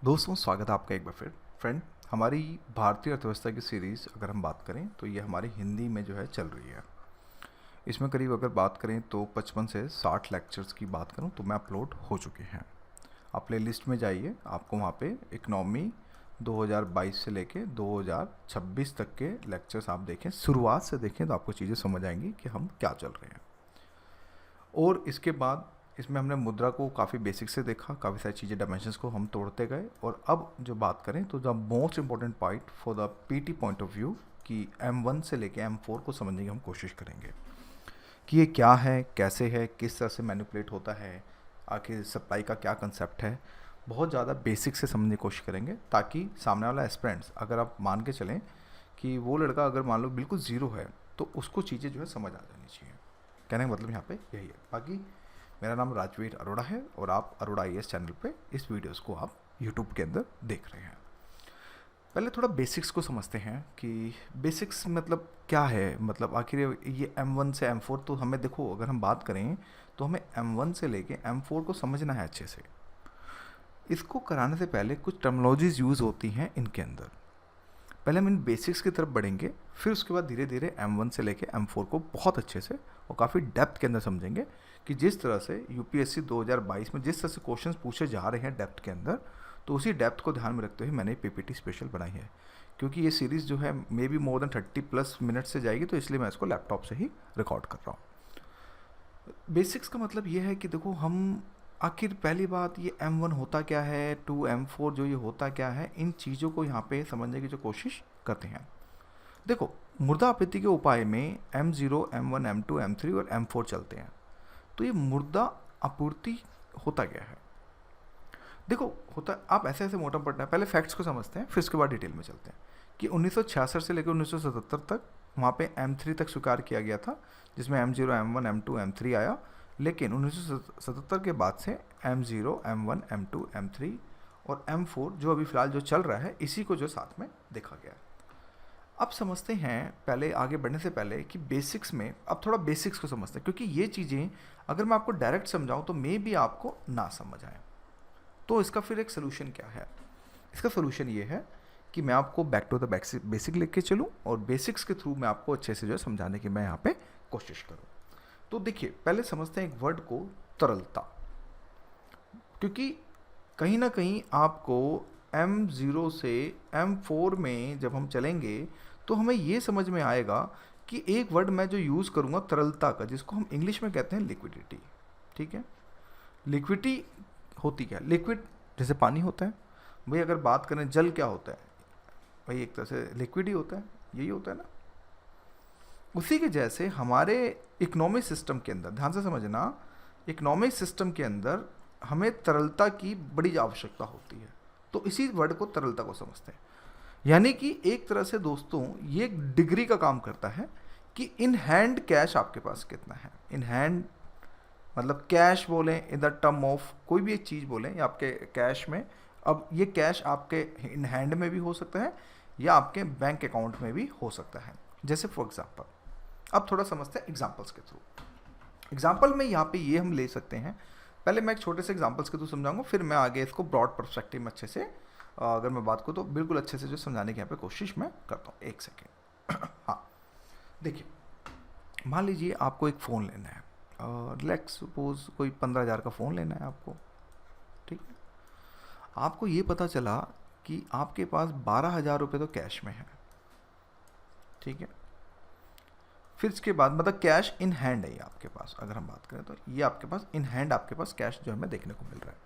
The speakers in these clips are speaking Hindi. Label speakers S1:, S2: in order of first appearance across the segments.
S1: दोस्तों, स्वागत है आपका एक बार फिर। फ्रेंड, हमारी भारतीय अर्थव्यवस्था की सीरीज़ अगर हम बात करें तो ये हमारी हिंदी में जो है चल रही है। इसमें करीब अगर बात करें तो 55 से 60 लेक्चर्स की बात करूं तो मैं अपलोड हो चुके हैं। आप प्ले लिस्ट में जाइए, आपको वहाँ पे इकनॉमी 2022 से लेके 2026 तक के लेक्चर्स आप देखें, शुरुआत से देखें तो आपको चीज़ें समझ आएंगी कि हम क्या चल रहे हैं। और इसके बाद इसमें हमने मुद्रा को काफ़ी बेसिक से देखा, काफ़ी सारी चीज़ें डायमेंशंस को हम तोड़ते गए। और अब जो बात करें तो the most important point for the PT point of view कि M1 से लेके M4 को समझने की हम कोशिश करेंगे कि ये क्या है, कैसे है, किस तरह से मैनिपुलेट होता है, आखिर सप्लाई का क्या कंसेप्ट है। बहुत ज़्यादा बेसिक से समझने की कोशिश करेंगे ताकि सामने वाला एस्पिरेंट्स, अगर आप मान के चलें कि वो लड़का अगर मान लो बिल्कुल ज़ीरो है तो उसको चीज़ें जो है समझ आ जानी चाहिए। कहने का मतलब यहाँ पे यही है। बाकी मेरा नाम राजवीर अरोड़ा है और आप अरोड़ा IAS चैनल पे इस वीडियोस को आप यूट्यूब के अंदर देख रहे हैं। पहले थोड़ा बेसिक्स को समझते हैं कि बेसिक्स मतलब क्या है। मतलब आखिर ये M1 से M4 तो हमें देखो, अगर हम बात करें तो हमें M1 से लेके M4 को समझना है अच्छे से। इसको कराने से पहले कुछ टर्मिनोलॉजीज यूज़ होती हैं इनके अंदर। पहले हम इन बेसिक्स की तरफ बढ़ेंगे, फिर उसके बाद धीरे धीरे M1 से लेके M4 को बहुत अच्छे से और काफ़ी डेप्थ के अंदर समझेंगे कि जिस तरह से UPSC 2022 में जिस तरह से क्वेश्चंस पूछे जा रहे हैं डेप्थ के अंदर, तो उसी डेप्थ को ध्यान में रखते हुए मैंने PPT स्पेशल बनाई है। क्योंकि ये सीरीज़ जो है may be more than 30+ minute से जाएगी, तो इसलिए मैं इसको लैपटॉप से ही रिकॉर्ड कर रहा हूँ। बेसिक्स का मतलब ये है कि देखो, हम आखिर पहली बात ये M1 होता क्या है, 2 M4 जो ये होता क्या है, इन चीज़ों को यहाँ पे समझने की जो कोशिश करते हैं। देखो, मुर्दा आपूर्ति के उपाय में M0, M1, M2, M3 और M4 चलते हैं। तो ये मुर्दा आपूर्ति होता क्या है? देखो, होता, आप ऐसे ऐसे मोटा पढ़ना है, पहले फैक्ट्स को समझते हैं, फिर उसके बाद डिटेल में चलते हैं कि 1966 से लेकर 1977 तक वहाँ पे M3 तक स्वीकार किया गया था, जिसमें M0, M1, M2, M3 आया। लेकिन 1977 के बाद से M0, M1, M2, M3 और M4 जो अभी फ़िलहाल जो चल रहा है, इसी को जो साथ में देखा गया है। अब समझते हैं, पहले आगे बढ़ने से पहले, कि बेसिक्स में अब थोड़ा बेसिक्स को समझते हैं, क्योंकि ये चीज़ें अगर मैं आपको डायरेक्ट समझाऊं तो मे भी आपको ना समझ आए। तो इसका फिर एक सोल्यूशन क्या है? इसका सोल्यूशन ये है कि मैं आपको बैक टू द बेसिक लेके चलूं और बेसिक्स के थ्रू मैं आपको अच्छे से जो है समझाने की मैं यहाँ पे कोशिश करूँ। तो देखिए, पहले समझते हैं एक वर्ड को, तरलता। क्योंकि कहीं ना कहीं आपको M0 से M4 में जब हम चलेंगे तो हमें ये समझ में आएगा कि एक वर्ड मैं जो यूज़ करूँगा तरलता का, जिसको हम इंग्लिश में कहते हैं लिक्विडिटी। ठीक है, लिक्विडिटी होती क्या है? लिक्विड जैसे पानी होता है भाई, अगर बात करें जल क्या होता है भाई, एक तरह से लिक्विड ही होता है, यही होता है ना। उसी के जैसे हमारे इकोनॉमिक सिस्टम के अंदर, ध्यान से समझना, इकोनॉमिक सिस्टम के अंदर हमें तरलता की बड़ी आवश्यकता होती है। तो इसी वर्ड को तरलता को समझते हैं। यानी कि एक तरह से दोस्तों ये एक डिग्री का काम करता है कि इन हैंड कैश आपके पास कितना है। इन हैंड मतलब कैश बोलें, इन द टर्म ऑफ कोई भी एक चीज़ बोलें, या आपके कैश में, अब ये कैश आपके इन हैंड में भी हो सकता है या आपके बैंक अकाउंट में भी हो सकता है। जैसे फॉर एग्जांपल, अब थोड़ा समझते हैं एग्जांपल्स के थ्रू। एग्जांपल में यहाँ पे ये हम ले सकते हैं, पहले मैं एक छोटे से एग्जांपल्स के थ्रू समझाऊंगा, फिर मैं आगे इसको ब्रॉड पर्सपेक्टिव में अच्छे से, अगर मैं बात करूँ तो बिल्कुल अच्छे से जो समझाने की यहाँ पे कोशिश मैं करता हूँ। एक सेकेंड। हाँ, देखिए, मान लीजिए आपको एक फ़ोन लेना है, लेट्स सपोज कोई 15,000 का फ़ोन लेना है आपको। ठीक है, आपको ये पता चला कि आपके पास 12,000 रुपये तो कैश में है। ठीक है, फिर इसके बाद मतलब कैश इन हैंड है ये आपके पास, अगर हम बात करें तो ये आपके पास इन हैंड, आपके पास कैश जो हमें देखने को मिल रहा है।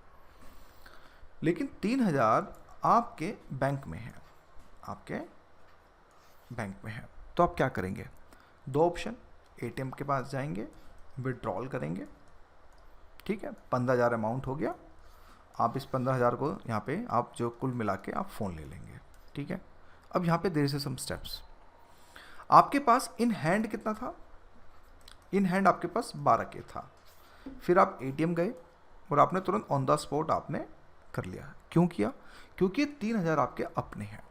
S1: लेकिन 3,000 आपके बैंक में है, आपके बैंक में है। तो आप क्या करेंगे? दो ऑप्शन, ATM के पास जाएंगे, विड्रॉल करेंगे। ठीक है, 15,000 अमाउंट हो गया। आप इस 15,000 को यहाँ पे आप जो कुल मिला के आप फ़ोन ले लेंगे। ठीक है, अब यहाँ पे देयर इज सम स्टेप्स। आपके पास इन हैंड कितना था? इन हैंड आपके पास 12K था। फिर आप ATM गए और आपने तुरंत ऑन द स्पॉट आपने कर लिया। क्यों किया? क्योंकि 3,000 आपके अपने हैं,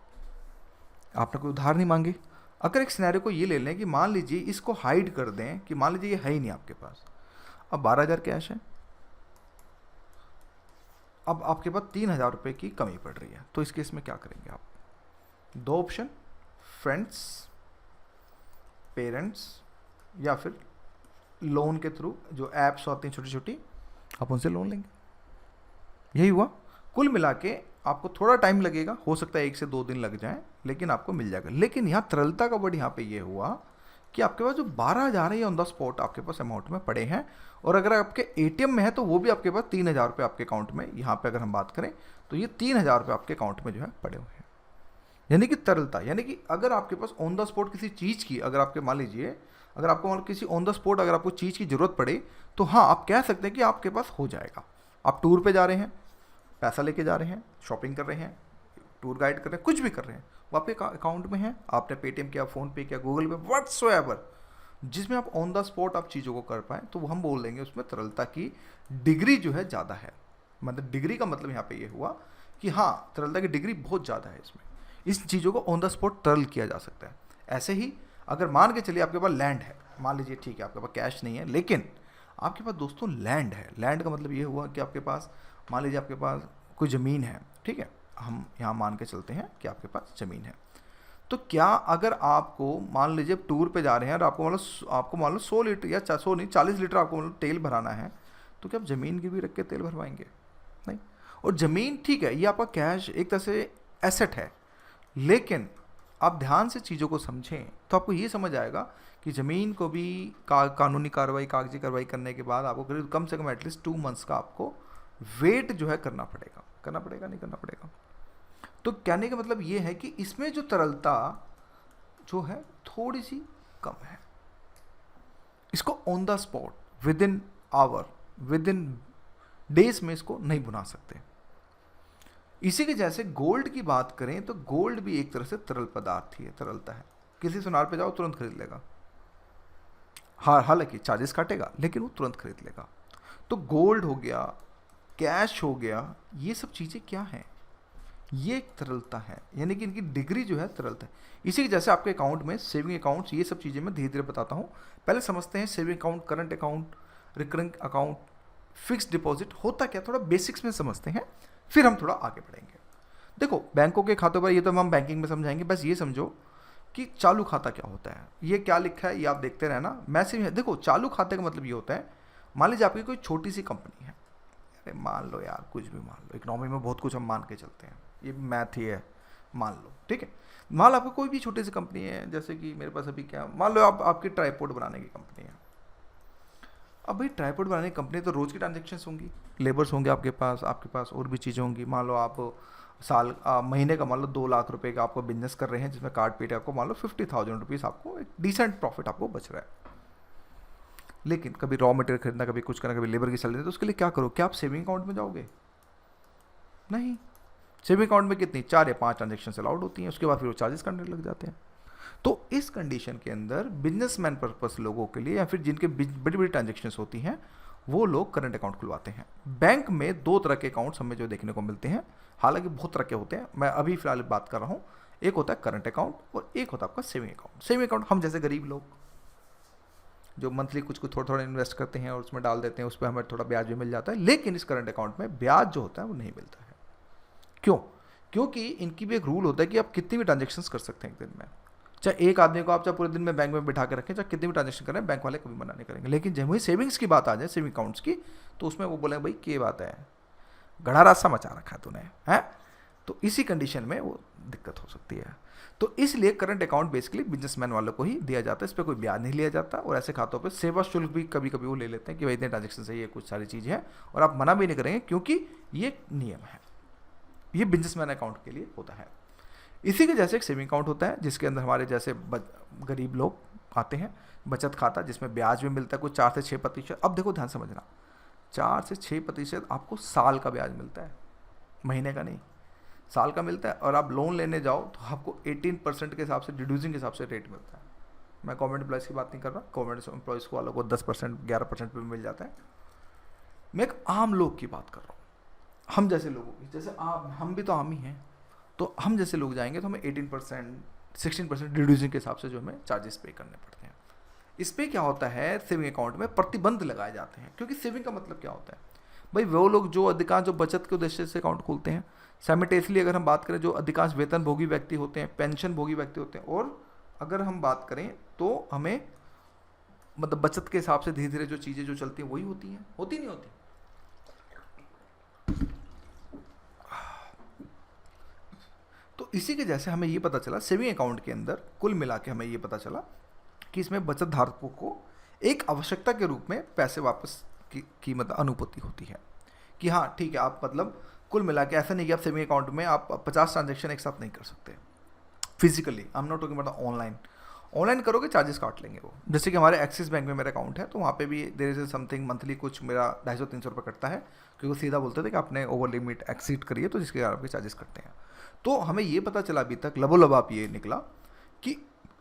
S1: आपने कोई उधार नहीं मांगे। अगर एक सिनेरियो को ये ले लें कि मान लीजिए इसको हाइड कर दें कि मान लीजिए ये है ही नहीं आपके पास, अब 12,000 कैश है, अब आपके पास 3,000 रुपये की कमी पड़ रही है, तो इस केस में क्या करेंगे आप? दो ऑप्शन, फ्रेंड्स, पेरेंट्स, या फिर लोन के थ्रू जो ऐप्स आती हैं छोटी छोटी, आप उनसे लोन लेंगे। यही हुआ। कुल मिला के आपको थोड़ा टाइम लगेगा, हो सकता है 1 से 2 दिन लग जाए, लेकिन आपको मिल जाएगा। लेकिन यहाँ तरलता का वर्ड यहाँ पे ये हुआ कि आपके पास जो 12,000 है, ये ऑन द स्पॉट आपके पास अमाउंट में पड़े हैं, और अगर आपके एटीएम में है तो वो भी आपके पास 3,000 रुपये आपके अकाउंट में, यहाँ पे अगर हम बात करें तो ये 3,000 रुपये आपके अकाउंट में जो है पड़े हुए हैं। यानी कि तरलता, यानी कि अगर आपके पास ऑन द स्पॉट किसी चीज़ की, अगर आपके मान लीजिए अगर आपको मान किसी ऑन द स्पॉट अगर आपको चीज़ की ज़रूरत पड़े, तो हाँ आप कह सकते हैं कि आपके पास हो जाएगा। आप टूर पे जा रहे हैं, पैसा लेके जा रहे हैं, शॉपिंग कर रहे हैं, टूर गाइड कर रहे हैं, कुछ भी कर रहे हैं, वो आपके अकाउंट में है, आपने पेटीएम किया, फ़ोनपे किया, गूगल पे, व्हाट्सएवर, जिसमें आप ऑन द स्पॉट आप चीज़ों को कर पाएँ, तो वो हम बोल देंगे उसमें तरलता की डिग्री जो है ज़्यादा है। मतलब डिग्री का मतलब यहाँ पे ये हुआ कि हाँ तरलता की डिग्री बहुत ज़्यादा है इसमें, इस चीज़ों को ऑन द स्पॉट तरल किया जा सकता है। ऐसे ही अगर मान के चलिए आपके पास लैंड है, मान लीजिए ठीक है आपके पास कैश नहीं है, लेकिन आपके पास दोस्तों लैंड है। लैंड का मतलब ये हुआ कि आपके पास मान लीजिए आपके पास कोई ज़मीन है, ठीक है, हम यहाँ मान के चलते हैं कि आपके पास ज़मीन है। तो क्या अगर आपको मान लीजिए टूर पे जा रहे हैं और आपको मान लो 100 लीटर या 100 नहीं 40 लीटर आपको मतलब तेल भराना है, तो क्या आप ज़मीन गिरवी रख के तेल भरवाएंगे? नहीं। और ज़मीन ठीक है, ये आपका कैश एक तरह से एसेट है, लेकिन आप ध्यान से चीज़ों को समझें तो आपको ये समझ आएगा कि ज़मीन को भी कानूनी कार्रवाई, कागजी कार्रवाई करने के बाद आपको करीब कम से कम एटलीस्ट 2 मंथ्स का आपको वेट जो है करना पड़ेगा नहीं करना पड़ेगा। तो कहने का मतलब ये है कि इसमें जो तरलता जो है थोड़ी सी कम है। इसको on the spot within hour, within days में इसको नहीं बुना सकते। इसी के जैसे गोल्ड की बात करें तो गोल्ड भी एक तरह से तरल पदार्थ ही है, तरलता है। किसी सुनार पे जाओ तुरंत खरीद लेगा, हालांकि चार्जेस काटेगा, लेकिन वो तुरंत खरीद लेगा। तो गोल्ड हो गया, कैश हो गया, ये सब चीज़ें क्या हैं? ये एक तरलता है, यानी कि इनकी डिग्री जो है तरलता है। इसी के जैसे आपके अकाउंट में सेविंग अकाउंट्स, ये सब चीज़ें मैं धीरे धीरे बताता हूँ। पहले समझते हैं saving account, current account, recurring account, fixed deposit होता क्या, थोड़ा बेसिक्स में समझते हैं, फिर हम थोड़ा आगे बढ़ेंगे। देखो बैंकों के खातों पर, ये तो हम बैंकिंग में समझाएंगे, बस ये समझो कि चालू खाता क्या होता है। ये क्या लिखा है ये आप देखते रहना, मैसेज है। देखो चालू खाते का मतलब ये होता है, मान लीजिए आपकी कोई छोटी सी कंपनी है, अरे मान लो यार कुछ भी मान लो, इकोनॉमी में बहुत कुछ हम मान के चलते हैं, ये मैथ ही है, मान लो ठीक है। मान लो आपको कोई भी छोटी सी कंपनी है, जैसे कि मेरे पास अभी क्या, मान लो आपकी ट्राइपॉड बनाने की कंपनी है। अब भाई ट्राइपॉड बनाने की कंपनी तो रोज़ की ट्रांजेक्शन्स होंगी, लेबर्स होंगे आपके पास और भी चीज़ें होंगी। मान लो आप महीने का मान लो 2 लाख रुपए का आपको बिजनेस कर रहे हैं, जिसमें कार्ड पे आपको मान लो 50,000 रुपीज़ आपको एक डिसेंट प्रॉफिट आपको बच रहा है। लेकिन कभी रॉ मटेरियल खरीदना, कभी कुछ करना, कभी लेबर की सैलरी, तो उसके लिए क्या करो? क्या आप सेविंग अकाउंट में जाओगे? नहीं। सेविंग अकाउंट में कितनी 4 या 5 ट्रांजेक्शन अलाउड होती हैं, उसके बाद फिर वो चार्जेस करने लग जाते हैं। तो इस कंडीशन के अंदर बिजनेसमैन पर्पस लोगों के लिए, या फिर जिनके बड़ी बड़ी ट्रांजेक्शन्स होती हैं, वो लोग करंट अकाउंट खुलवाते हैं। बैंक में 2 तरह के अकाउंट्स हमें जो देखने को मिलते हैं, हालांकि बहुत तरह के होते हैं, मैं अभी फिलहाल बात कर रहा हूँ। एक होता है करंट अकाउंट और एक होता है आपका सेविंग अकाउंट। सेविंग अकाउंट हम जैसे गरीब लोग जो मंथली कुछ थोड़ा थोड़ा इन्वेस्ट करते हैं और उसमें डाल देते हैं, उस पर हमें थोड़ा ब्याज भी मिल जाता है। लेकिन इस करंट अकाउंट में ब्याज जो होता है वो नहीं मिलता है। क्यों? क्योंकि इनकी भी एक रूल होता है कि आप कितनी भी ट्रांजेक्शन्स कर सकते हैं एक दिन में। चाहे एक आदमी को आप चाहे पूरे दिन में बैंक में बिठा के रखें, चाहे कितनी भी ट्रांजेक्शन करें, बैंक वाले कभी मना नहीं करेंगे। लेकिन जब वही सेविंग्स की बात आ जाए, सेविंग अकाउंट्स की, तो उसमें वो बोले भाई क्या बात है, गड़ा रास्ता मचा रखा है तूने, है। तो इसी कंडीशन में वो दिक्कत हो सकती है। तो इसलिए करंट अकाउंट बेसिकली बिजनेसमैन वालों को ही दिया जाता है, इस पर कोई ब्याज नहीं लिया जाता। और ऐसे खातों पे सेवा शुल्क भी कभी कभी वो ले लेते हैं कि भाई इतने ट्रांजेक्शन से ये कुछ सारी चीज़ है, और आप मना भी नहीं करेंगे क्योंकि ये नियम है। ये बिजनेसमैन अकाउंट के लिए होता है। इसी के जैसे एक सेविंग अकाउंट होता है, जिसके अंदर हमारे जैसे गरीब लोग आते हैं, बचत खाता जिसमें ब्याज भी मिलता है कुछ 4 से 6%। अब देखो ध्यान समझना, 4 से 6% आपको साल का ब्याज मिलता है, महीने का नहीं, साल का मिलता है। और आप लोन लेने जाओ तो आपको 18% के हिसाब से, डिड्यूसिंग के हिसाब से रेट मिलता है। मैं गवर्नमेंट एम्प्लॉयज़ की बात नहीं कर रहा, गवर्नमेंट एम्प्लॉयज़ को वालों को 10%, 11% पे भी मिल जाता है। मैं एक आम लोग की बात कर रहा हूँ, हम जैसे लोगों की, जैसे आप, हम भी तो आम ही हैं। तो हम जैसे लोग जाएंगे तो हमें 18%, 16% रिड्यूसिंग के हिसाब से जो हमें चार्जेस पे करने पड़ते हैं। इस पर क्या होता है, सेविंग अकाउंट में प्रतिबंध लगाए जाते हैं। क्योंकि सेविंग का मतलब क्या होता है, भाई वो लोग जो अधिकांश जो बचत के उद्देश्य से अकाउंट खोलते हैं, साइमल्टेनियसली अगर हम बात करें जो अधिकांश वेतन भोगी व्यक्ति होते हैं, पेंशन भोगी व्यक्ति होते हैं, और अगर हम बात करें तो हमें मतलब बचत के हिसाब से धीरे धीरे जो चीज़ें जो चलती हैं वही होती हैं, होती नहीं होती। तो इसी के जैसे हमें ये पता चला सेविंग अकाउंट के अंदर कुल मिला के हमें ये पता चला कि इसमें बचत धारकों को एक आवश्यकता के रूप में पैसे वापस की मतलब अनुभूति होती है कि हाँ ठीक है, आप मतलब कुल मिला के ऐसा नहीं कि आप सेविंग अकाउंट में आप 50 ट्रांजेक्शन एक साथ नहीं कर सकते physically. I am not talking about online. Online करोगे चार्जेस काट लेंगे वो। जैसे कि हमारे एक्सिस बैंक में मेरा अकाउंट है तो वहाँ पे भी देयर इज समथिंग मंथली कुछ मेरा 250-300 रुपये कटता है, क्योंकि वो सीधा बोलते थे कि आपने ओवर लिमिट एक्सीड करिए तो जिसके कारण आपके चार्जेस कटते हैं। तो हमें ये पता चला अभी तक लबोलब आप ये निकला कि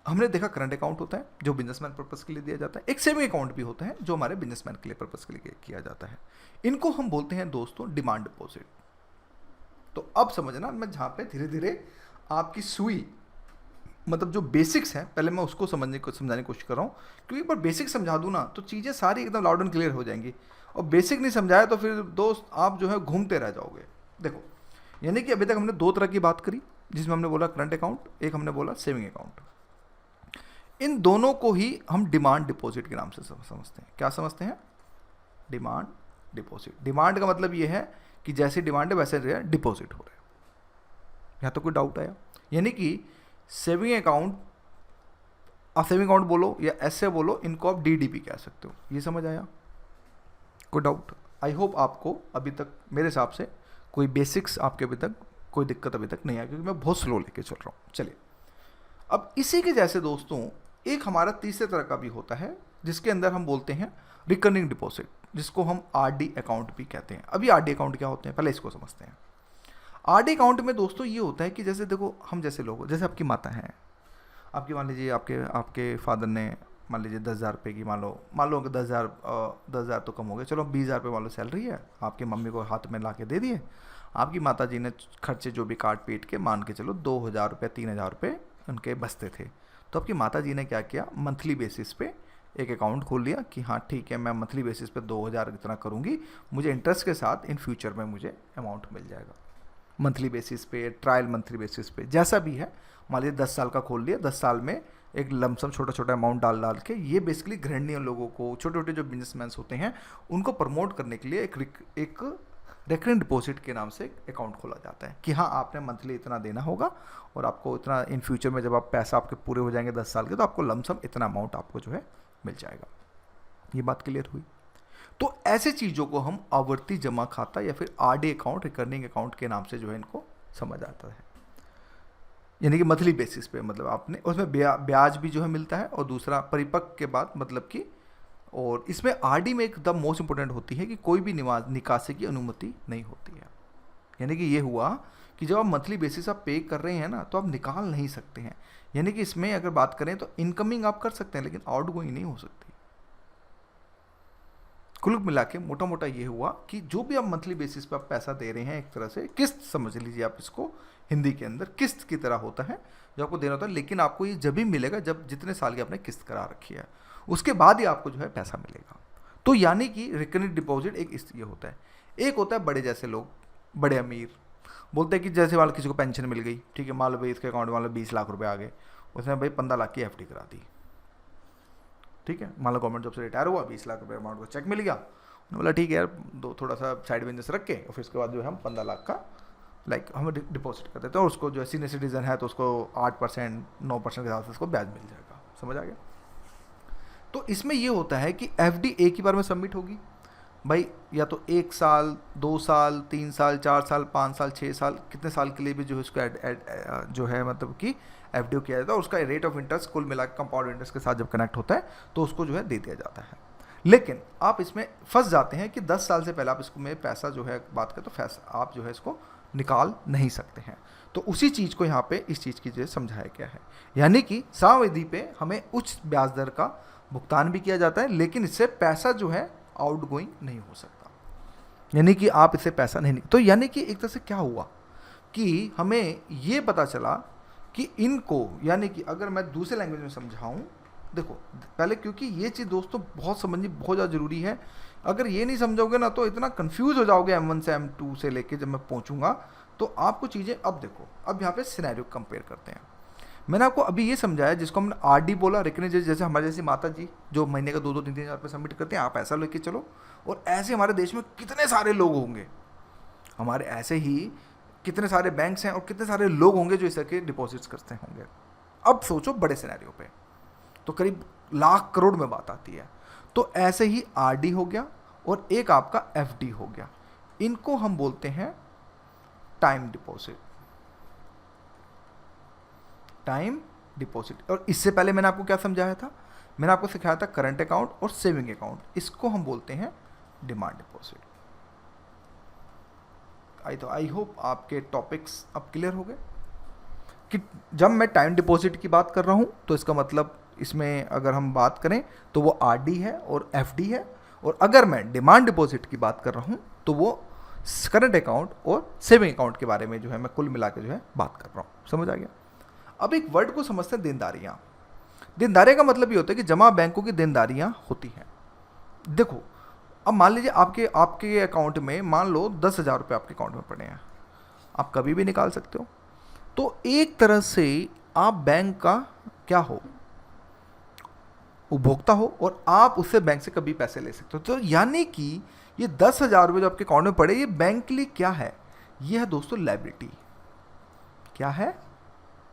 S1: हमने देखा करंट अकाउंट होता है जो बिजनेसमैन पर्पज़ के लिए दिया जाता है, एक सेविंग अकाउंट भी होता है जो हमारे बिजनेसमैन के लिए पर्पज़ के लिए किया जाता है। इनको हम बोलते हैं दोस्तों डिमांड डिपॉजिट। तो अब समझना, मैं जहाँ पे धीरे धीरे आपकी सुई मतलब जो बेसिक्स हैं पहले मैं उसको समझाने की कोशिश कर रहा हूँ, क्योंकि एक बार बेसिक समझा दूँ ना तो चीज़ें सारी एकदम लाउड एंड क्लियर हो जाएंगी, और बेसिक नहीं समझाया तो फिर दोस्त आप जो है घूमते रह जाओगे। देखो, यानी कि अभी तक हमने दो तरह की बात करी, जिसमें हमने बोला करंट अकाउंट, एक हमने बोला सेविंग अकाउंट। इन दोनों को ही हम डिमांड डिपॉजिट के नाम से समझते हैं। क्या समझते हैं? Demand deposit. डिमांड का मतलब ये है कि जैसे डिमांड है वैसे डिपॉजिट हो रहा है। यहाँ तो कोई डाउट आया? यानी कि सेविंग अकाउंट, आप सेविंग अकाउंट बोलो या ऐसे बोलो, इनको आप डीडीपी कह सकते हो। ये समझ आया? कोई डाउट? आई होप आपको अभी तक मेरे हिसाब से कोई बेसिक्स आपके अभी तक कोई दिक्कत अभी तक नहीं आई, क्योंकि मैं बहुत स्लो लेके चल रहा हूँ। चलिए, अब इसी के जैसे दोस्तों एक हमारा तीसरे तरह का भी होता है जिसके अंदर हम बोलते हैं रिकरिंग डिपॉजिट, जिसको हम आरडी अकाउंट भी कहते हैं। अभी आरडी अकाउंट क्या होते हैं पहले इसको समझते हैं। आरडी अकाउंट में दोस्तों ये होता है कि जैसे देखो, हम जैसे लोग, जैसे आपकी माता हैं, आपकी मान लीजिए आपके फादर ने मान लीजिए 10,000 रुपये की मान लो कि 10,000 तो कम हो गए, चलो 20,000 रुपये मान लो सैलरी है, आपकी मम्मी को हाथ में ला के दे दिए। आपकी माता जी ने खर्चे जो भी काट पीट के मान के चलो 2,000 रुपये 3,000 रुपये उनके बचते थे। तो आपकी माता जी ने क्या किया, मंथली बेसिस पे एक अकाउंट खोल लिया कि हाँ ठीक है, मैं मंथली बेसिस पे 2,000 इतना करूँगी, मुझे इंटरेस्ट के साथ इन फ्यूचर में मुझे अमाउंट मिल जाएगा। मंथली बेसिस पे, ट्रायल मंथली बेसिस पे, जैसा भी है, मान लीजिए 10 साल का खोल लिया, 10 साल में एक लमसम छोटा छोटा अमाउंट डाल के, ये बेसिकली गृहिणी लोगों को, छोटे छोटे जो बिजनेसमैन होते हैं उनको प्रमोट करने के लिए एक रिकरिंग डिपॉजिट के नाम से अकाउंट खोला जाता है कि हाँ आपने मंथली इतना देना होगा और आपको इतना इन फ्यूचर में जब आप पैसा आपके पूरे हो जाएंगे 10 साल के, तो आपको लमसम इतना अमाउंट आपको जो है मिल जाएगा। ये बात क्लियर हुई? तो ऐसे चीज़ों को हम आवर्ती जमा खाता या फिर आरडी अकाउंट, रिकरिंग अकाउंट के नाम से जो है इनको समझ आता है। यानी कि मंथली बेसिस पे, मतलब आपने उसमें ब्याज भी जो है मिलता है, और दूसरा परिपक्व के बाद मतलब कि, और इसमें आरडी में एक द मोस्ट इंपॉर्टेंट होती है कि कोई भी निकासी की अनुमति नहीं होती है। यानी कि ये हुआ कि जब आप मंथली बेसिस आप पे कर रहे हैं ना, तो आप निकाल नहीं सकते हैं। यानी कि इसमें अगर बात करें तो इनकमिंग आप कर सकते हैं लेकिन आउट गोइंग नहीं हो सकती। कुल मिला के मोटा मोटा ये हुआ कि जो भी आप मंथली बेसिस पे आप पैसा दे रहे हैं, एक तरह से किस्त समझ लीजिए आप इसको, हिंदी के अंदर किस्त की तरह होता है जो आपको देना होता है, लेकिन आपको ये जब भी मिलेगा जब जितने साल की आपने किस्त करा रखी है, उसके बाद ही आपको जो है पैसा मिलेगा। तो यानी कि रिकरिंग डिपॉजिट एक इस ये होता है। एक होता है बड़े जैसे लोग, बड़े अमीर, बोलते हैं कि जैसे वाला किसी को पेंशन मिल गई, ठीक है, मान लो भाई इसके अकाउंट में मान लो 20 लाख रुपए आ गए, उसने भाई 15 लाख की एफडी करा दी, ठीक है, मान लो गवर्नमेंट जॉब से रिटायर हुआ, 20 लाख रुपये अमाउंट का चेक मिल गया, उन्होंने बोला ठीक है यार, दो थोड़ा सा साइड बिजनेस रख के, और फिर उसके बाद जो है हम 15 लाख का हम डिपॉजिट कर देते हैं, और उसको जो है सीनियर सिटीजन है तो उसको 8% 9% के हिसाब से उसको ब्याज मिल जाएगा। समझ आ गया? तो इसमें ये होता है कि एफडी एक ही बार में सबमिट होगी भाई, या तो 1 साल 2 साल 3 साल 4 साल 5 साल 6 साल, कितने साल के लिए भी जो है उसको जो है मतलब कि एफडी किया जाता है, और उसका रेट ऑफ इंटरेस्ट कुल मिला के कंपाउंड इंटरेस्ट के साथ जब कनेक्ट होता है तो उसको जो है दे दिया जाता है। लेकिन आप इसमें फंस जाते हैं कि 10 साल से पहले आप इसको में पैसा जो है बात करें तो आप जो है इसको निकाल नहीं सकते हैं। तो उसी चीज़ को यहाँ पे इस चीज़ की जो समझाया गया है, यानी कि सावधि पे हमें उच्च ब्याज दर का भुगतान भी किया जाता है, लेकिन इससे पैसा जो है आउट गोइंग नहीं हो सकता, यानी कि आप इससे पैसा नहीं। तो यानी कि एक तरह से क्या हुआ कि हमें ये पता चला कि इनको, यानी कि अगर मैं दूसरे लैंग्वेज में समझाऊँ, देखो पहले, क्योंकि ये चीज़ दोस्तों बहुत समझनी बहुत ज़्यादा ज़रूरी है अगर ये नहीं समझोगे ना तो इतना कंफ्यूज हो जाओगे M1 से M2 से लेके जब मैं पहुंचूंगा तो आपको चीज़ें। अब देखो, अब यहाँ पे सिनेरियो कंपेयर करते हैं। मैंने आपको अभी ये समझाया जिसको हमने आरडी बोला, लेकिन जैसे हमारे जैसी माता जी जो महीने का 2-2 3-3 हज़ार रुपये सबमिट करते हैं, आप ऐसा लेके चलो। और ऐसे हमारे देश में कितने सारे लोग होंगे, हमारे ऐसे ही कितने सारे बैंक्स हैं और कितने सारे लोग होंगे जो इस तरह के डिपॉजिट्स करते होंगे। अब सोचो बड़े सिनेरियो पे, तो करीब लाख करोड़ में बात आती है। तो ऐसे ही आरडी हो गया और एक आपका एफडी हो गया, इनको हम बोलते हैं टाइम डिपॉजिट। Time deposit. और इससे पहले मैंने आपको क्या समझाया था, मैंने आपको सिखाया था करंट अकाउंट और सेविंग अकाउंट, इसको हम बोलते हैं डिमांड डिपॉजिट। आई होप आपके टॉपिक्स अब क्लियर हो गए कि जब मैं टाइम डिपॉजिट की बात कर रहा हूं तो इसका मतलब इसमें अगर हम बात करें तो वो आरडी है और एफडी है, और अगर मैं डिमांड डिपॉजिट की बात कर रहा हूं तो वो करंट अकाउंट और सेविंग अकाउंट के बारे में जो है मैं कुल मिला के जो है बात कर रहा हूं। समझ आ गया? अब एक वर्ड को समझते हैं, देनदारियां। देनदारियां का मतलब ये होता है कि जमा बैंकों की देनदारियां होती हैं। देखो, अब मान लीजिए आपके अकाउंट में मान लो 10,000 रुपये आपके अकाउंट में पड़े हैं, आप कभी भी निकाल सकते हो। तो एक तरह से आप बैंक का क्या हो, उपभोक्ता हो, और आप उससे बैंक से कभी पैसे ले सकते हो। तो यानी कि ये 10,000 रुपये जो आपके अकाउंट में पड़े, ये बैंक के लिए क्या है? ये है दोस्तों लायबिलिटी। क्या है?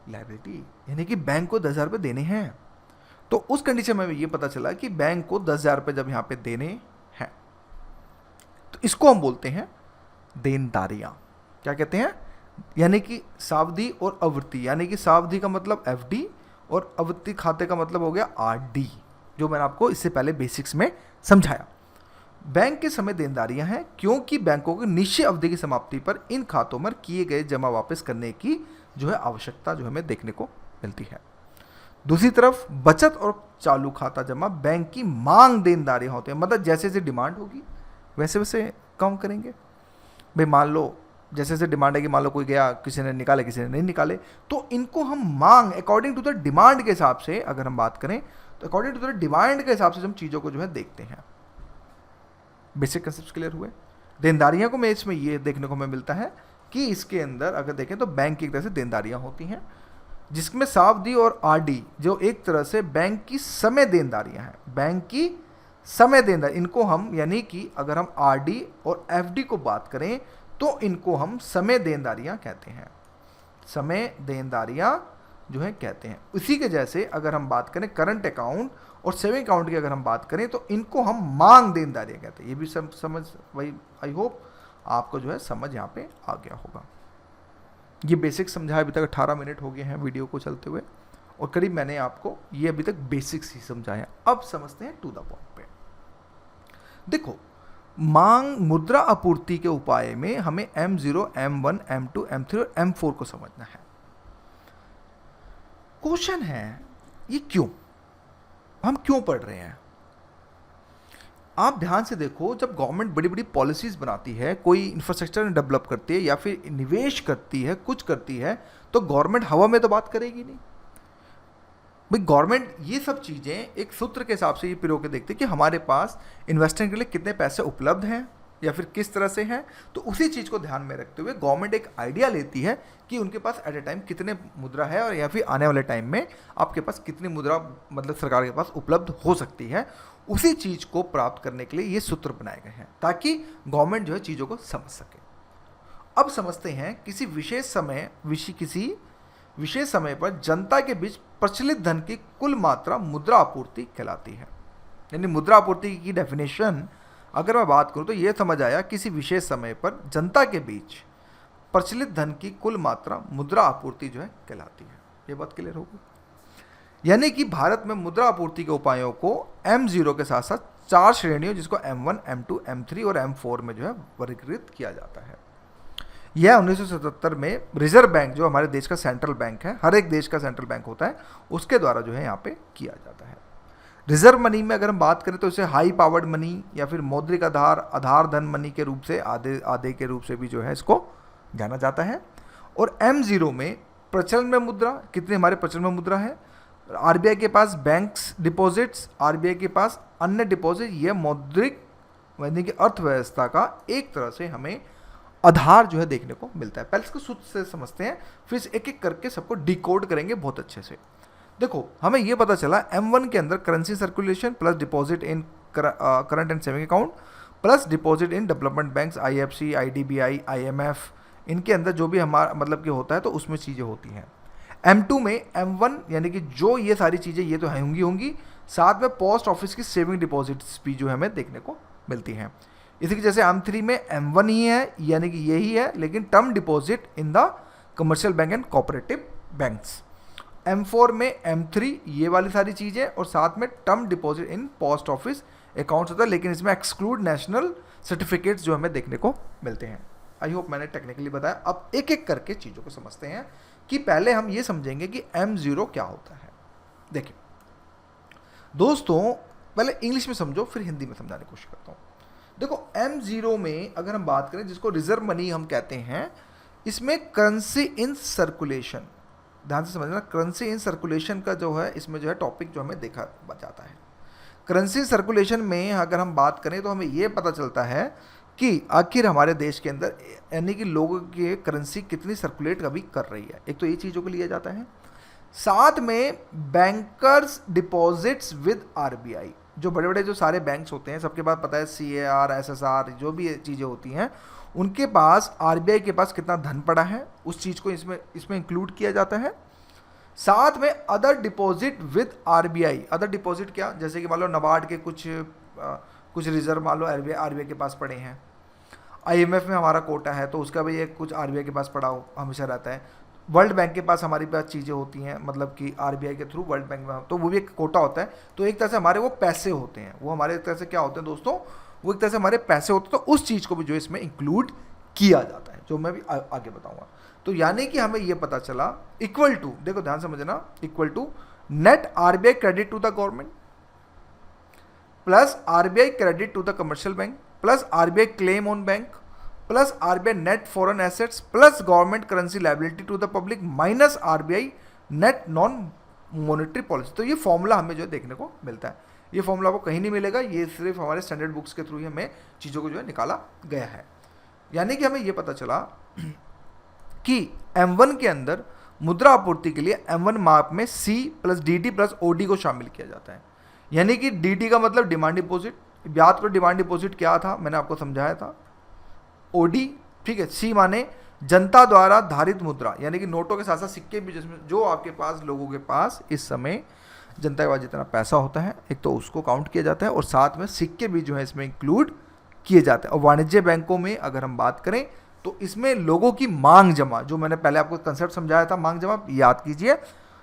S1: लायबिलिटी। यानी कि बैंक को 10,000 रुपये देने हैं। तो उस कंडीशन में ये पता चला कि बैंक को 10,000 रुपये जब यहाँ पे देने हैं तो इसको हम बोलते हैं देनदारियां। क्या कहते हैं? यानी कि सावधि और आवृत्ति। यानी कि सावधि का मतलब एफडी और आवृत्ति खाते का मतलब हो गया आरडी, जो मैंने आपको इससे पहले बेसिक्स में समझाया। बैंक के समय देनदारियां हैं क्योंकि बैंकों की निश्चित अवधि की समाप्ति पर इन खातों में किए गए जमा वापस करने की जो है आवश्यकता जो हमें देखने को मिलती है। दूसरी तरफ बचत और चालू खाता जमा बैंक की मांग देनदारियां होते हैं, मतलब जैसे जैसे डिमांड होगी वैसे वैसे कम करेंगे। भाई मान लो जैसे जैसे डिमांड है कि मान लो कोई गया, किसी ने निकाले किसी ने नहीं निकाले, तो इनको हम मांग अकॉर्डिंग टू द डिमांड के हिसाब से अगर हम बात करें तो अकॉर्डिंग टू द डिमांड के हिसाब से हम चीज़ों को जो है देखते हैं। बेसिक कंसेप्ट क्लियर हुए? देनदारियां को मैं इसमें ये देखने को हमें मिलता है कि इसके अंदर अगर देखें तो बैंक की एक तरह से देनदारियां होती हैं, जिसमें सावधि और आरडी जो एक तरह से बैंक की समय देनदारियां हैं। बैंक की समय देनदारी, इनको हम यानी कि अगर हम आरडी और एफडी को बात करें तो इनको हम समय देनदारियां कहते हैं। समय देनदारियां जो है कहते हैं। उसी के जैसे अगर हम बात करें करंट अकाउंट और सेविंग अकाउंट की अगर हम बात करें तो इनको हम मांग देनदारियां कहते हैं। ये भी समझ वही, आई होप आपको जो है समझ यहाँ पे आ गया होगा। ये बेसिक समझाया, अभी तक 18 मिनट हो गए हैं वीडियो को चलते हुए, और करीब मैंने आपको ये अभी तक बेसिक्स ही समझाया। अब समझते हैं टू द पॉइंट पे। देखो, मांग मुद्रा आपूर्ति के उपाय में हमें M0, M1, M2, M3 और M4 को समझना है। क्वेश्चन है ये क्यों, हम क्यों पढ़ रहे हैं? आप ध्यान से देखो, जब गवर्नमेंट बड़ी बड़ी पॉलिसीज बनाती है, कोई इंफ्रास्ट्रक्चर डेवलप करती है या फिर निवेश करती है, कुछ करती है, तो गवर्नमेंट हवा में तो बात करेगी नहीं। भाई गवर्नमेंट ये सब चीज़ें एक सूत्र के हिसाब से ये पिरो के देखती है कि हमारे पास इन्वेस्टमेंट के लिए कितने पैसे उपलब्ध हैं या फिर किस तरह से हैं। तो उसी चीज़ को ध्यान में रखते हुए गवर्नमेंट एक आइडिया लेती है कि उनके पास एट ए टाइम कितने मुद्रा है, और या फिर आने वाले टाइम में आपके पास कितनी मुद्रा मतलब सरकार के पास उपलब्ध हो सकती है। उसी चीज़ को प्राप्त करने के लिए ये सूत्र बनाए गए हैं ताकि गवर्नमेंट जो है चीज़ों को समझ सके। अब समझते हैं किसी विशेष समय पर जनता के बीच प्रचलित धन की कुल मात्रा मुद्रा आपूर्ति कहलाती है। यानी मुद्रा आपूर्ति की डेफिनेशन अगर मैं बात करूं तो यह समझ आया, किसी विशेष समय पर जनता के बीच प्रचलित धन की कुल मात्रा मुद्रा आपूर्ति जो है कहलाती है। ये बात क्लियर होगी? यानी कि भारत में मुद्रा आपूर्ति के उपायों को M0 के साथ साथ 4 श्रेणियों, जिसको M1, M2, M3 और M4 में जो है वर्गीकृत किया जाता है। यह 1977 में रिजर्व बैंक, जो हमारे देश का सेंट्रल बैंक है, हर एक देश का सेंट्रल बैंक होता है, उसके द्वारा जो है यहाँ पे किया जाता है। रिजर्व मनी में अगर हम बात करें तो इसे हाई पावर्ड मनी या फिर मौद्रिक आधार धन मनी के रूप से आधे के रूप से भी जो है इसको जाना जाता है। और M0 में प्रचलन में मुद्रा, कितने हमारे प्रचलन में मुद्रा है, आरबीआई के पास बैंक्स डिपॉजिट्स, आरबीआई के पास अन्य डिपॉजिट, ये मौद्रिक यानी कि अर्थव्यवस्था का एक तरह से हमें आधार जो है देखने को मिलता है। पहले इसको सूत्र से समझते हैं, फिर एक एक करके सबको डिकोड करेंगे बहुत अच्छे से। देखो हमें ये पता चला M1 के अंदर currency circulation plus deposit in current and saving account plus deposit in development banks, IFC, IDBI, IMF, इनके अंदर जो भी हमारा मतलब कि होता है तो उसमें चीज़ें होती हैं। M2 में M1 यानी कि जो ये सारी चीज़ें ये तो होंगी, साथ में पोस्ट ऑफिस की सेविंग डिपॉजिट्स भी जो है हमें देखने को मिलती हैं। इसी की जैसे M3 में M1 ही है यानी कि यही है, लेकिन term deposit in the commercial bank and cooperative banks. M4 में M3 ये वाली सारी चीज़ें और साथ में term deposit in post office accounts होता है, लेकिन इसमें एक्सक्लूड नेशनल सर्टिफिकेट्स जो हमें देखने को मिलते हैं। आई होप मैंने टेक्निकली बताया। अब एक एक करके चीज़ों को समझते हैं कि पहले हम ये समझेंगे कि M0 क्या होता है। देखिए दोस्तों, पहले इंग्लिश में समझो फिर हिंदी में समझाने की कोशिश करता हूँ। देखो M0 में अगर हम बात करें, जिसको रिजर्व मनी हम कहते हैं, इसमें करेंसी इन सर्कुलेशन, ध्यान से समझना, करेंसी इन सर्कुलेशन का जो है इसमें जो है टॉपिक जो हमें देखा जाता है। करेंसी सर्कुलेशन में अगर हम बात करें तो हमें ये पता चलता है कि आखिर हमारे देश के अंदर यानी कि लोगों की करेंसी कितनी सर्कुलेट कभी कर रही है, एक तो ये चीज़ों को लिया जाता है। साथ में बैंकर्स डिपॉजिट्स विद RBI, जो बड़े बड़े जो सारे बैंक्स होते हैं सबके पास पता है CAR, SSR जो भी चीज़ें होती हैं, उनके पास RBI के पास कितना धन पड़ा है उस चीज़ को इसमें इंक्लूड किया जाता है। साथ में other deposit with RBI, other deposit क्या, जैसे कि मान लो नाबार्ड के कुछ रिजर्व मान लो RBI के पास पड़े हैं, IMF में हमारा कोटा है तो उसका भी एक कुछ RBI के पास पड़ा हो हमेशा रहता है। वर्ल्ड बैंक के पास हमारी पास चीज़ें होती हैं, मतलब कि RBI के थ्रू वर्ल्ड बैंक में, तो वो भी एक कोटा होता है। तो एक तरह से हमारे वो पैसे होते हैं, वो हमारे एक तरह से क्या होते हैं दोस्तों, वो एक तरह से हमारे पैसे होते हैं। तो उस चीज़ को भी जो इसमें इंक्लूड किया जाता है, जो मैं भी आगे बताऊंगा। तो यानी कि हमें ये पता चला इक्वल टू, देखो ध्यान समझना, equal to net RBI credit to the government plus RBI credit to the commercial bank plus RBI claim on bank plus RBI net foreign assets plus government currency liability to the public minus RBI net non monetary policy. तो ये फॉर्मूला हमें जो है देखने को मिलता है। ये फॉर्मूला आपको कहीं नहीं मिलेगा, ये सिर्फ हमारे स्टैंडर्ड बुक्स के थ्रू ही हमें चीज़ों को जो है निकाला गया है। यानी कि हमें ये पता चला कि M1 के अंदर मुद्रा आपूर्ति के लिए M1 माप में C plus DD plus OD को शामिल किया जाता है। यानी कि DD का मतलब डिमांड डिपॉजिट, याद करो डिमांड डिपॉजिट क्या था, मैंने आपको समझाया था, OD, ठीक है। C माने जनता द्वारा धारित मुद्रा, यानी कि नोटों के साथ साथ सिक्के भी, जिसमें जो आपके पास लोगों के पास इस समय जनता के पास जितना पैसा होता है, एक तो उसको काउंट किया जाता है और साथ में सिक्के भी जो है इसमें इंक्लूड किए जाते हैं। और वाणिज्य बैंकों में अगर हम बात करें तो इसमें लोगों की मांग जमा, जो मैंने पहले आपको कंसेप्ट समझाया था मांग जमा, याद कीजिए,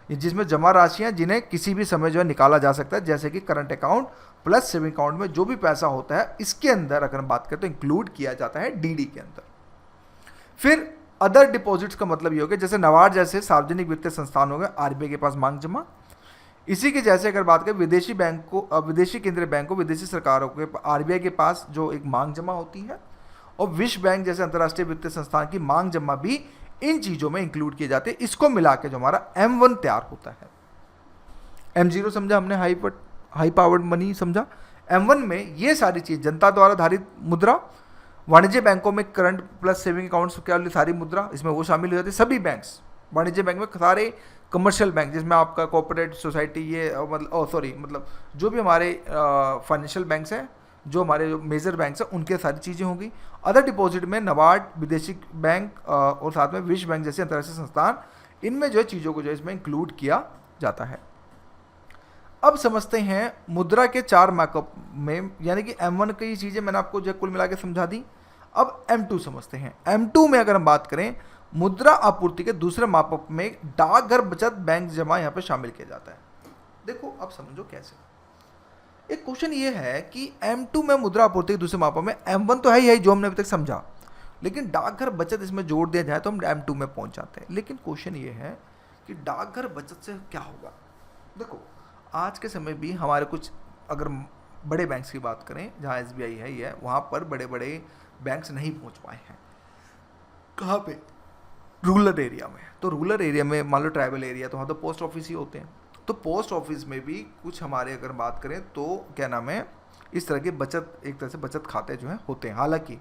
S1: जिसमें जमा राशियां जिन्हें किसी भी समय जो है निकाला जा सकता है, जैसे कि current account plus saving account में जो भी पैसा होता है, इसके अंदर अगर हम बात करें तो इंक्लूड किया जाता है DD के अंदर। फिर अदर डिपॉजिट्स का मतलब ये हो गया, जैसे नाबार्ड जैसे सार्वजनिक वित्तीय संस्थान हो गए, RBI के पास मांग जमा। इसी के जैसे अगर बात करें विदेशी बैंकों, विदेशी केंद्रीय बैंकों, विदेशी सरकारों के RBI के पास जो एक मांग जमा होती है, और विश्व बैंक जैसे अंतर्राष्ट्रीय वित्तीय संस्थान की मांग जमा भी इन चीज़ों में इंक्लूड किए जाते हैं। इसको मिला के जो हमारा M1 तैयार होता है। M0 समझा हमने, हाई पावर्ड मनी समझा। M1 में ये सारी चीज़, जनता द्वारा धारित मुद्रा, वाणिज्य बैंकों में करंट प्लस सेविंग अकाउंट्स क्या सारी मुद्रा इसमें वो शामिल हो जाती है। सभी बैंक्स, वाणिज्य बैंक में सारे कमर्शियल बैंक, जिसमें आपका कॉर्पोरेट सोसाइटी, ये मतलब जो भी हमारे फाइनेंशियल बैंक्स हैं, जो हमारे जो मेजर बैंक्स हैं, उनके सारी चीज़ें होंगी। अदर डिपॉजिट में नाबार्ड, विदेशी बैंक और साथ में विश्व बैंक जैसे अंतर्राष्ट्रीय संस्थान, इनमें जो है चीज़ों को जो है इसमें इंक्लूड किया जाता है। अब समझते हैं मुद्रा के 4 मार्कअप में, यानी कि M1 की चीज़ें मैंने आपको जो कुल मिला के समझा दी। अब M2 समझते हैं। M2 में अगर हम बात करें, मुद्रा आपूर्ति के दूसरे मापक में डाकघर बचत बैंक जमा यहाँ पे शामिल किया जाता है। देखो अब समझो कैसे। एक क्वेश्चन ये है कि M2 में मुद्रा आपूर्ति के दूसरे मापक में, M1 तो है ही जो हमने अभी तक समझा, लेकिन डाकघर बचत इसमें जोड़ दिया जाए तो हम M2 में पहुंच जाते हैं। लेकिन क्वेश्चन ये है कि डाकघर बचत से क्या होगा। देखो आज के समय भी हमारे कुछ, अगर बड़े बैंक्स की बात करें, जहाँ SBI है ही है, वहाँ पर बड़े बड़े बैंक्स नहीं पहुँच पाए हैं। कहाँ पे? रूरल एरिया में। तो रूरल एरिया में मान लो ट्राइबल एरिया, तो वहाँ तो पोस्ट ऑफिस ही होते हैं। तो पोस्ट ऑफिस में भी कुछ हमारे अगर बात करें तो क्या नाम है, इस तरह के बचत, एक तरह से बचत खाते जो हैं होते हैं। हालांकि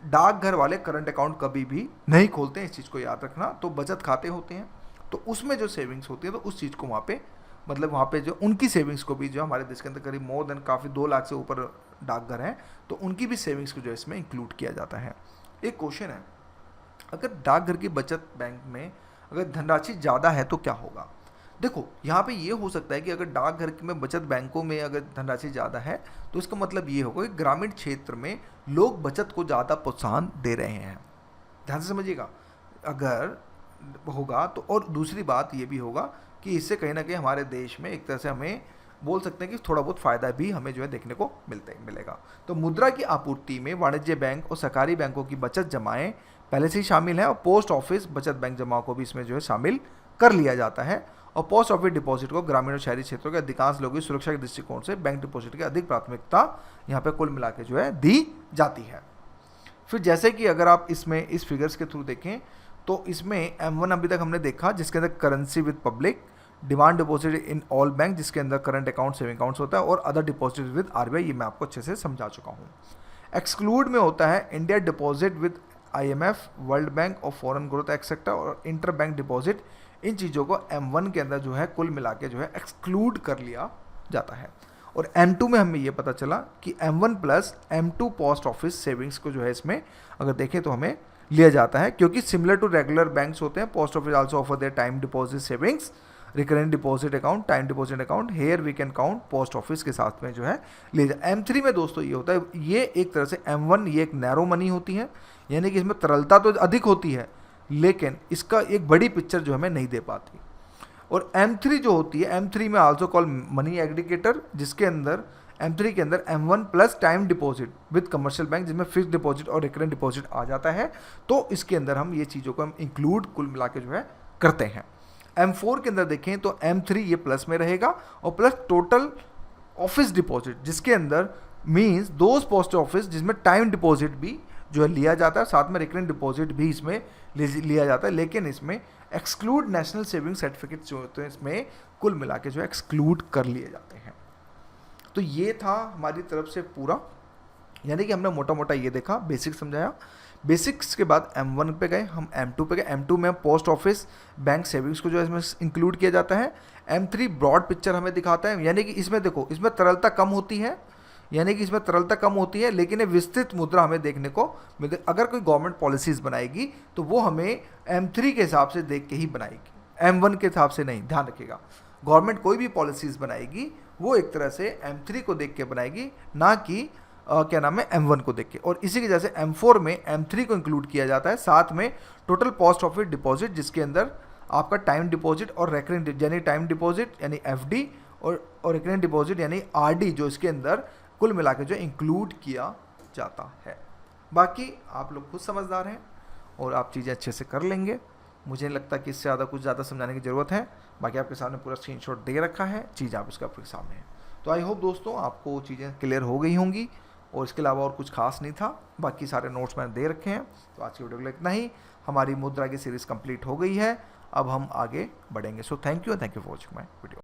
S1: डाकघर वाले करंट अकाउंट कभी भी नहीं खोलते हैं, इस चीज़ को याद रखना। तो बचत खाते होते हैं, तो उसमें जो सेविंग्स होती है तो उस चीज़ को वहाँ पे, मतलब वहाँ पे जो उनकी सेविंग्स को भी, जो हमारे देश के अंदर करीब मोर देन काफ़ी 2 लाख से ऊपर डाकघर हैं, तो उनकी भी सेविंग्स को जो है इसमें इंक्लूड किया जाता है। एक क्वेश्चन है, अगर डाकघर की बचत बैंक में अगर धनराशि ज़्यादा है तो क्या होगा? देखो यहाँ पे ये हो सकता है कि अगर डाकघर में बचत बैंकों में अगर धनराशि ज़्यादा है तो इसका मतलब ये होगा कि ग्रामीण क्षेत्र में लोग बचत को ज़्यादा प्रोत्साहन दे रहे हैं। ध्यान से समझिएगा, अगर होगा तो। और दूसरी बात ये भी होगा कि इससे कहीं ना कहीं हमारे देश में एक तरह से हमें बोल सकते हैं कि थोड़ा बहुत फ़ायदा भी हमें जो है देखने को मिलेगा। तो मुद्रा की आपूर्ति में वाणिज्य बैंक और सरकारी बैंकों की बचत जमाएं पहले से ही शामिल है, और पोस्ट ऑफिस बचत बैंक जमा को भी इसमें जो है शामिल कर लिया जाता है। और पोस्ट ऑफिस डिपॉजिट को ग्रामीण और शहरी क्षेत्रों के अधिकांश लोगों की सुरक्षा के दृष्टिकोण से बैंक डिपॉजिट की अधिक प्राथमिकता यहाँ पे कुल मिला के जो है दी जाती है। फिर जैसे कि अगर आप इसमें इस फिगर्स के थ्रू देखें तो इसमें M1 अभी तक हमने देखा, जिसके अंदर currency with public, demand deposit in all bank जिसके अंदर करंट अकाउंट, सेविंग अकाउंट्स होता है, और अदर डिपॉजिट विद RBI, ये मैं आपको अच्छे से समझा चुका हूँ। एक्सक्लूड में होता है India deposit with IMF, world bank और फॉरेन ग्रोथ एक्सेट्रा, और इंटर बैंक डिपॉजिट। इन चीज़ों को M1 के अंदर जो है कुल मिला के जो है एक्सक्लूड कर लिया जाता है। और M2 में हमें ये पता चला कि M1 plus M2 post office savings को जो है इसमें अगर देखें तो हमें लिया जाता है, क्योंकि सिमिलर टू रेगुलर बैंक्स होते हैं, post office also offer their time deposit savings, recurrent deposit account, time deposit account, here we can count post office के साथ में जो है ले जाए। M3 में दोस्तों ये होता है, ये एक तरह से M1 ये एक नैरो मनी होती है, यानी कि इसमें तरलता तो अधिक होती है लेकिन इसका एक बड़ी पिक्चर जो हमें नहीं दे पाती। और M3 जो होती है, M3 में आल्सो कॉल मनी एग्रीगेटर, जिसके अंदर M3 के अंदर M1 plus time deposit with commercial bank, जिसमें फिक्स डिपॉजिट और रिकरेंट डिपॉजिट आ जाता है, तो इसके अंदर हम ये चीज़ों को हम इंक्लूड कुल मिला के जो है करते हैं। M4 के अंदर देखें तो M3 ये प्लस में रहेगा, और प्लस टोटल ऑफिस डिपॉजिट, जिसके अंदर मीन्स दोज पोस्ट ऑफिस जिसमें टाइम डिपॉजिट भी जो है लिया जाता है, साथ में रिकरेंट डिपॉजिट भी इसमें लिया जाता है, लेकिन इसमें एक्सक्लूड नेशनल सेविंग सर्टिफिकेट जो होते हैं इसमें कुल मिला के जो एक्सक्लूड कर लिए जाते हैं। तो ये था हमारी तरफ से पूरा, यानी कि हमने मोटा मोटा ये देखा, बेसिक समझाया। बेसिक्स के बाद M1 पे गए, हम M2 पे गए। M2 में पोस्ट ऑफिस बैंक सेविंग्स को जो है इसमें इंक्लूड किया जाता है। M3 ब्रॉड पिक्चर हमें दिखाता है, यानी कि इसमें देखो इसमें तरलता कम होती है, लेकिन ये विस्तृत मुद्रा हमें देखने को मिलती है। अगर कोई गवर्नमेंट पॉलिसीज़ बनाएगी तो वो हमें M3 के हिसाब से देख के ही बनाएगी, M1 के हिसाब से नहीं, ध्यान रखिएगा। गवर्नमेंट कोई भी पॉलिसीज़ बनाएगी वो एक तरह से M3 को देख के बनाएगी, ना कि M1 को देख के। और इसी की वजह से M4 में M3 को इंक्लूड किया जाता है, साथ में टोटल पोस्ट ऑफिस डिपॉजिट, जिसके अंदर आपका टाइम डिपॉजिट और रेकरेंट यानी टाइम डिपॉजिट यानी FD और रिकरेंट डिपॉजिट यानी RD जो इसके अंदर कुल मिला के जो इंक्लूड किया जाता है। बाकी आप लोग खुद समझदार हैं और आप चीज़ें अच्छे से कर लेंगे। मुझे नहीं लगता कि इससे ज़्यादा कुछ ज़्यादा समझाने की ज़रूरत है। बाकी आपके सामने पूरा स्क्रीनशॉट दे रखा है, चीज़ आप इसका आपके सामने है। तो आई होप दोस्तों आपको चीज़ें क्लियर हो गई होंगी, और इसके अलावा और कुछ खास नहीं था। बाकी सारे नोट्स मैंने दे रखे हैं। तो आज की वीडियो के लिए इतना ही। हमारी मुद्रा की सीरीज़ कंप्लीट हो गई है, अब हम आगे बढ़ेंगे। So thank you for watching my video.